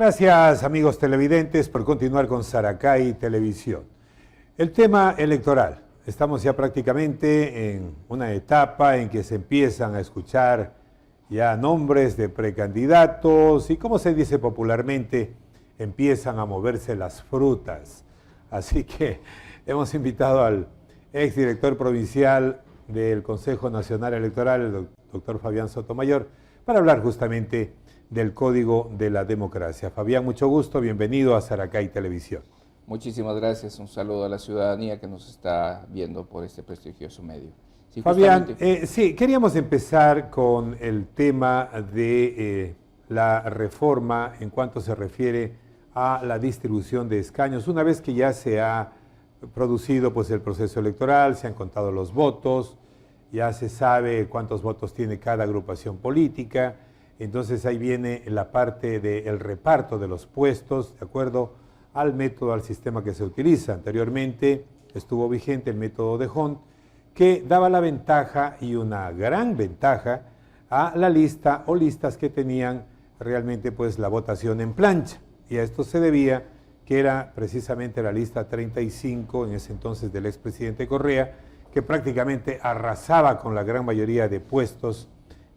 Gracias, amigos televidentes, por continuar con Saracay Televisión. El tema electoral. Estamos ya prácticamente en una etapa en que se empiezan a escuchar ya nombres de precandidatos y, como se dice popularmente, empiezan a moverse las frutas. Así que hemos invitado al exdirector provincial del Consejo Nacional Electoral, el doctor Fabián Sotomayor, para hablar justamente del Código de la Democracia. Fabián, mucho gusto, bienvenido a Saracay Televisión. Muchísimas gracias, un saludo a la ciudadanía que nos está viendo por este prestigioso medio. Sí, Fabián, queríamos empezar con el tema de la reforma en cuanto se refiere a la distribución de escaños. Una vez que ya se ha producido pues, el proceso electoral, se han contado los votos, ya se sabe cuántos votos tiene cada agrupación política. Entonces ahí viene la parte del reparto de los puestos, de acuerdo al método, al sistema que se utiliza. Anteriormente estuvo vigente el método de Hont, que daba la ventaja y una gran ventaja a la lista o listas que tenían realmente pues la votación en plancha. Y a esto se debía que era precisamente la lista 35, en ese entonces del expresidente Correa, que prácticamente arrasaba con la gran mayoría de puestos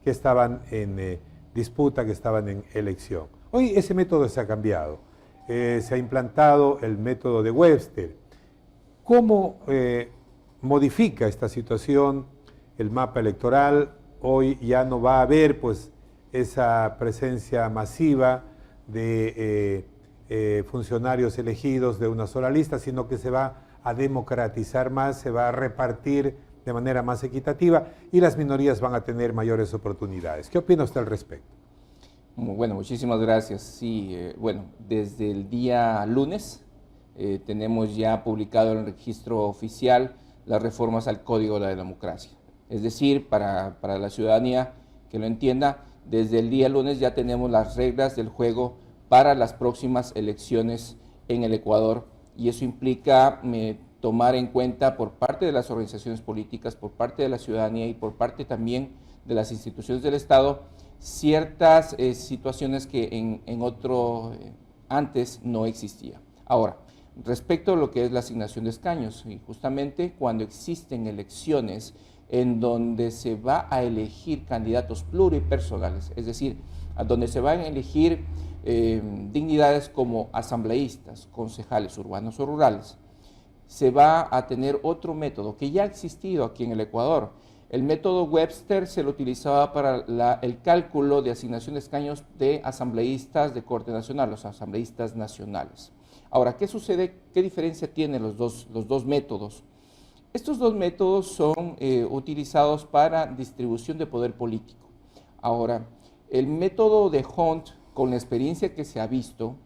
que estaban en disputa, que estaban en elección. Hoy ese método se ha cambiado, se ha implantado el método de Webster. ¿Cómo modifica esta situación el mapa electoral? Hoy ya no va a haber pues esa presencia masiva de funcionarios elegidos de una sola lista, sino que se va a democratizar más, se va a repartir de manera más equitativa y las minorías van a tener mayores oportunidades. ¿Qué opina usted al respecto? Bueno, muchísimas gracias. Sí, bueno, desde el día lunes tenemos ya publicado en el registro oficial las reformas al Código de la Democracia. Es decir, para la ciudadanía que lo entienda, desde el día lunes ya tenemos las reglas del juego para las próximas elecciones en el Ecuador, y eso implica tomar en cuenta por parte de las organizaciones políticas, por parte de la ciudadanía y por parte también de las instituciones del Estado, ciertas situaciones que antes no existían. Ahora, respecto a lo que es la asignación de escaños, y justamente cuando existen elecciones en donde se va a elegir candidatos pluripersonales, es decir, a donde se van a elegir dignidades como asambleístas, concejales urbanos o rurales, se va a tener otro método que ya ha existido aquí en el Ecuador. El método Webster se lo utilizaba para el cálculo de asignación de escaños de asambleístas de corte nacional, los asambleístas nacionales. Ahora, ¿qué sucede? ¿Qué diferencia tienen los dos métodos? Estos dos métodos son utilizados para distribución de poder político. Ahora, el método de Hont, con la experiencia que se ha visto,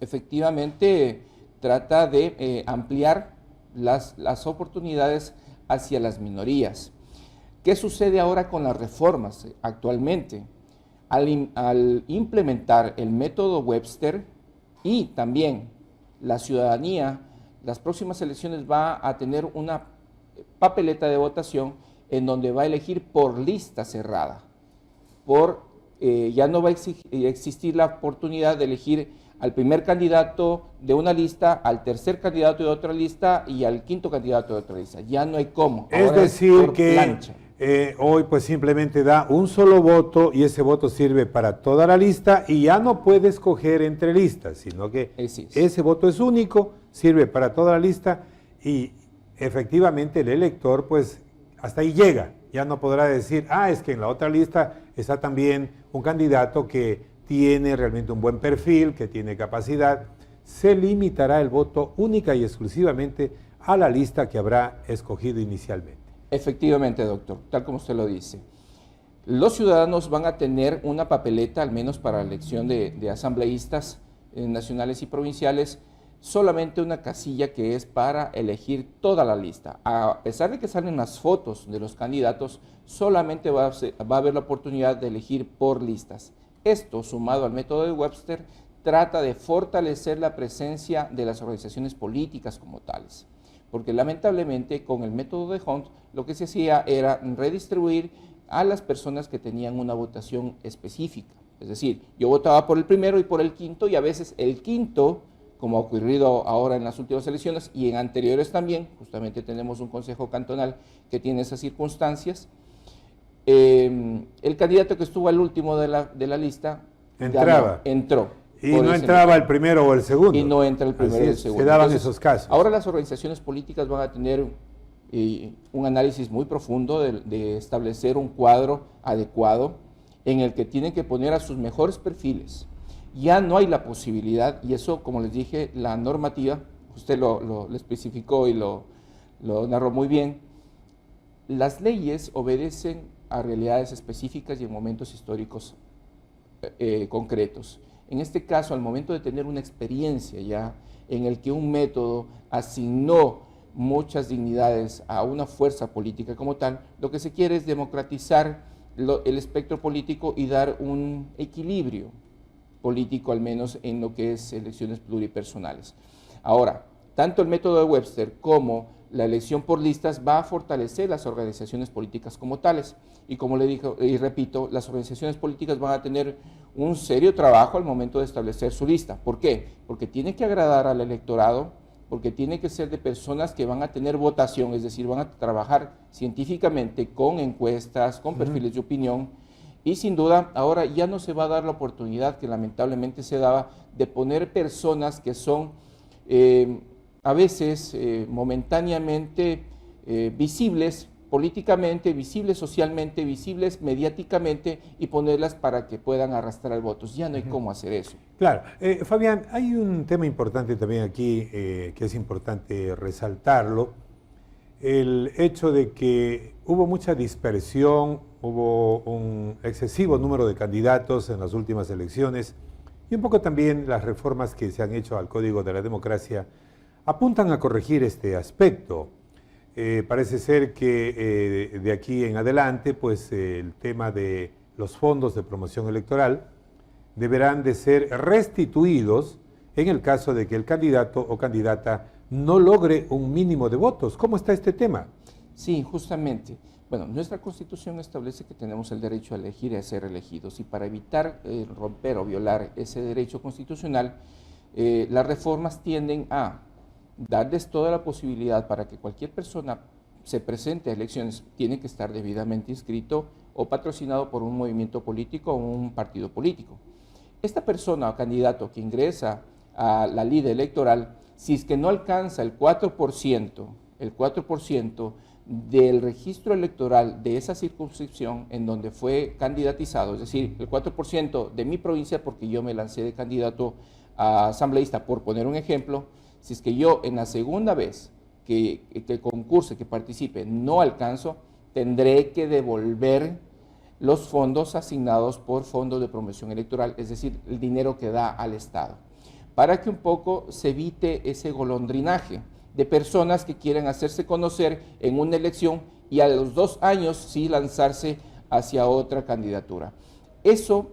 efectivamente trata de ampliar las oportunidades hacia las minorías. ¿Qué sucede ahora con las reformas actualmente? Al implementar el método Webster y también la ciudadanía, las próximas elecciones va a tener una papeleta de votación en donde va a elegir por lista cerrada. Ya no va a existir la oportunidad de elegir al primer candidato de una lista, al tercer candidato de otra lista y al quinto candidato de otra lista. Ya no hay cómo. Es decir, que hoy pues simplemente da un solo voto y ese voto sirve para toda la lista y ya no puede escoger entre listas, sino que ese voto es único, sirve para toda la lista y efectivamente el elector pues hasta ahí llega. Ya no podrá decir, es que en la otra lista está también un candidato que tiene realmente un buen perfil, que tiene capacidad. Se limitará el voto única y exclusivamente a la lista que habrá escogido inicialmente. Efectivamente, doctor, tal como usted lo dice. Los ciudadanos van a tener una papeleta, al menos para la elección de asambleístas nacionales y provinciales, solamente una casilla que es para elegir toda la lista. A pesar de que salen las fotos de los candidatos, solamente va a haber la oportunidad de elegir por listas. Esto, sumado al método de Webster, trata de fortalecer la presencia de las organizaciones políticas como tales. Porque lamentablemente con el método de Hont lo que se hacía era redistribuir a las personas que tenían una votación específica. Es decir, yo votaba por el primero y por el quinto, y a veces el quinto, como ha ocurrido ahora en las últimas elecciones y en anteriores también, justamente tenemos un consejo cantonal que tiene esas circunstancias, el candidato que estuvo al último de la lista entró. Y no entraba el primero o el segundo. Y no entra el primero y el segundo. Se daban entonces esos casos. Ahora las organizaciones políticas van a tener un análisis muy profundo de establecer un cuadro adecuado en el que tienen que poner a sus mejores perfiles. Ya no hay la posibilidad, y eso, como les dije, la normativa, usted lo especificó y lo narró muy bien, las leyes obedecen a realidades específicas y en momentos históricos concretos. En este caso, al momento de tener una experiencia ya en el que un método asignó muchas dignidades a una fuerza política como tal, lo que se quiere es democratizar el espectro político y dar un equilibrio político, al menos en lo que es elecciones pluripersonales. Ahora, tanto el método de Webster como la elección por listas va a fortalecer las organizaciones políticas como tales. Y como le dije y repito, las organizaciones políticas van a tener un serio trabajo al momento de establecer su lista. ¿Por qué? Porque tiene que agradar al electorado, porque tiene que ser de personas que van a tener votación, es decir, van a trabajar científicamente con encuestas, con perfiles de opinión, y sin duda ahora ya no se va a dar la oportunidad que lamentablemente se daba de poner personas que son a veces momentáneamente visibles políticamente, visibles socialmente, visibles mediáticamente, y ponerlas para que puedan arrastrar votos. Ya no hay cómo hacer eso. Claro. Fabián, hay un tema importante también aquí, que es importante resaltarlo, el hecho de que hubo mucha dispersión, hubo un excesivo número de candidatos en las últimas elecciones, y un poco también las reformas que se han hecho al Código de la Democracia apuntan a corregir este aspecto. Parece ser que de aquí en adelante, pues el tema de los fondos de promoción electoral deberán de ser restituidos en el caso de que el candidato o candidata no logre un mínimo de votos. ¿Cómo está este tema? Sí, justamente. Bueno, nuestra Constitución establece que tenemos el derecho a elegir y a ser elegidos, y para evitar romper o violar ese derecho constitucional, las reformas tienden a darles toda la posibilidad para que cualquier persona se presente a elecciones. Tiene que estar debidamente inscrito o patrocinado por un movimiento político o un partido político. Esta persona o candidato que ingresa a la lida electoral, si es que no alcanza el 4% del registro electoral de esa circunscripción en donde fue candidatizado, es decir, el 4% de mi provincia, porque yo me lancé de candidato a asambleísta, por poner un ejemplo, si es que yo en la segunda vez que concurse, que participe, no alcanzo, tendré que devolver los fondos asignados por fondos de promoción electoral, es decir, el dinero que da al Estado, para que un poco se evite ese golondrinaje de personas que quieren hacerse conocer en una elección y a los 2 años sí lanzarse hacia otra candidatura. Eso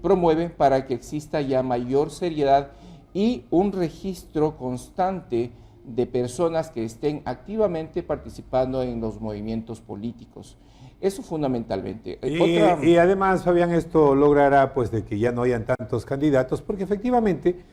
promueve para que exista ya mayor seriedad y un registro constante de personas que estén activamente participando en los movimientos políticos. Eso fundamentalmente. Y además, Fabián, esto logrará pues de que ya no hayan tantos candidatos, porque efectivamente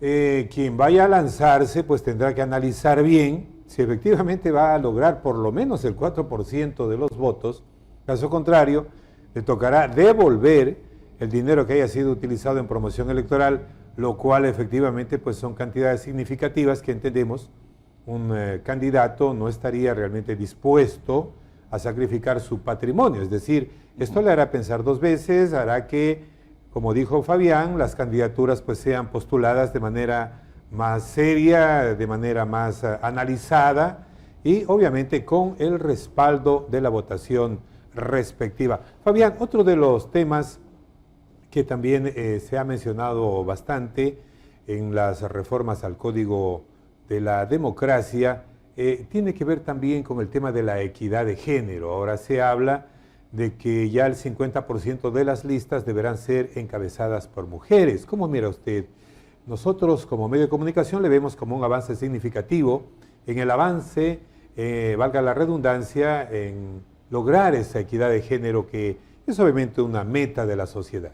quien vaya a lanzarse pues tendrá que analizar bien si efectivamente va a lograr por lo menos el 4% de los votos. Caso contrario, le tocará devolver el dinero que haya sido utilizado en promoción electoral, lo cual efectivamente pues son cantidades significativas que entendemos un candidato no estaría realmente dispuesto a sacrificar su patrimonio. Es decir, esto le hará pensar 2 veces, hará que, como dijo Fabián, las candidaturas pues sean postuladas de manera más seria, de manera más analizada y obviamente con el respaldo de la votación respectiva. Fabián, otro de los temas que también se ha mencionado bastante en las reformas al Código de la Democracia, tiene que ver también con el tema de la equidad de género. Ahora se habla de que ya el 50% de las listas deberán ser encabezadas por mujeres. ¿Cómo mira usted? Nosotros como medio de comunicación le vemos como un avance significativo en el avance, valga la redundancia, en lograr esa equidad de género que es obviamente una meta de la sociedad.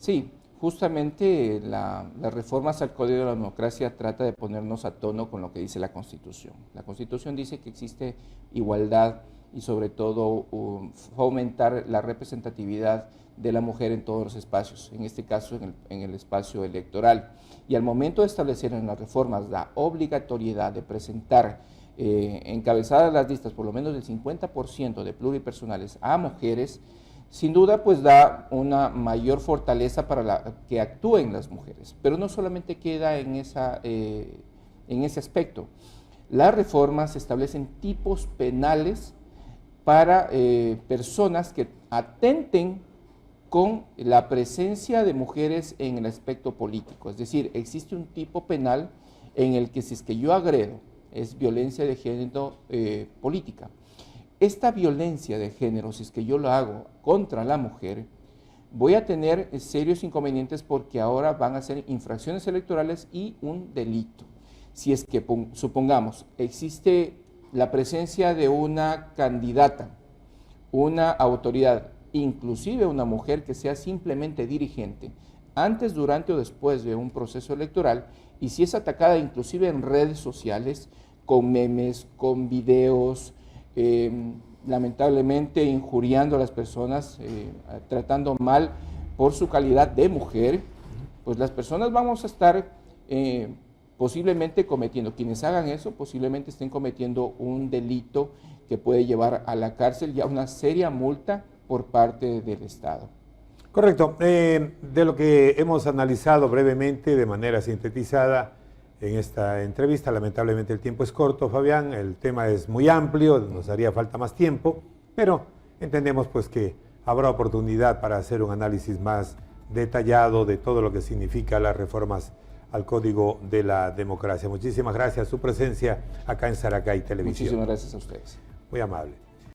Sí, justamente las reformas al Código de la Democracia trata de ponernos a tono con lo que dice la Constitución. La Constitución dice que existe igualdad y sobre todo fomentar la representatividad de la mujer en todos los espacios, en este caso en el espacio electoral. Y al momento de establecer en las reformas la obligatoriedad de presentar encabezadas las listas por lo menos del 50% de pluripersonales a mujeres, sin duda pues da una mayor fortaleza para que actúen las mujeres, pero no solamente queda en ese aspecto. Las reformas establecen tipos penales para personas que atenten con la presencia de mujeres en el aspecto político. Es decir, existe un tipo penal en el que si es que yo agredo, es violencia de género política. Esta violencia de género, si es que yo lo hago contra la mujer, voy a tener serios inconvenientes porque ahora van a ser infracciones electorales y un delito. Si es que, supongamos, existe la presencia de una candidata, una autoridad, inclusive una mujer que sea simplemente dirigente, antes, durante o después de un proceso electoral, y si es atacada inclusive en redes sociales, con memes, con videos, lamentablemente injuriando a las personas, tratando mal por su calidad de mujer, pues las personas vamos a estar posiblemente cometiendo, quienes hagan eso, posiblemente estén cometiendo un delito que puede llevar a la cárcel y a una seria multa por parte del Estado. Correcto. De lo que hemos analizado brevemente, de manera sintetizada, en esta entrevista, lamentablemente el tiempo es corto, Fabián, el tema es muy amplio, nos haría falta más tiempo, pero entendemos pues que habrá oportunidad para hacer un análisis más detallado de todo lo que significa las reformas al Código de la Democracia. Muchísimas gracias, su presencia acá en Saracay Televisión. Muchísimas gracias a ustedes. Muy amable.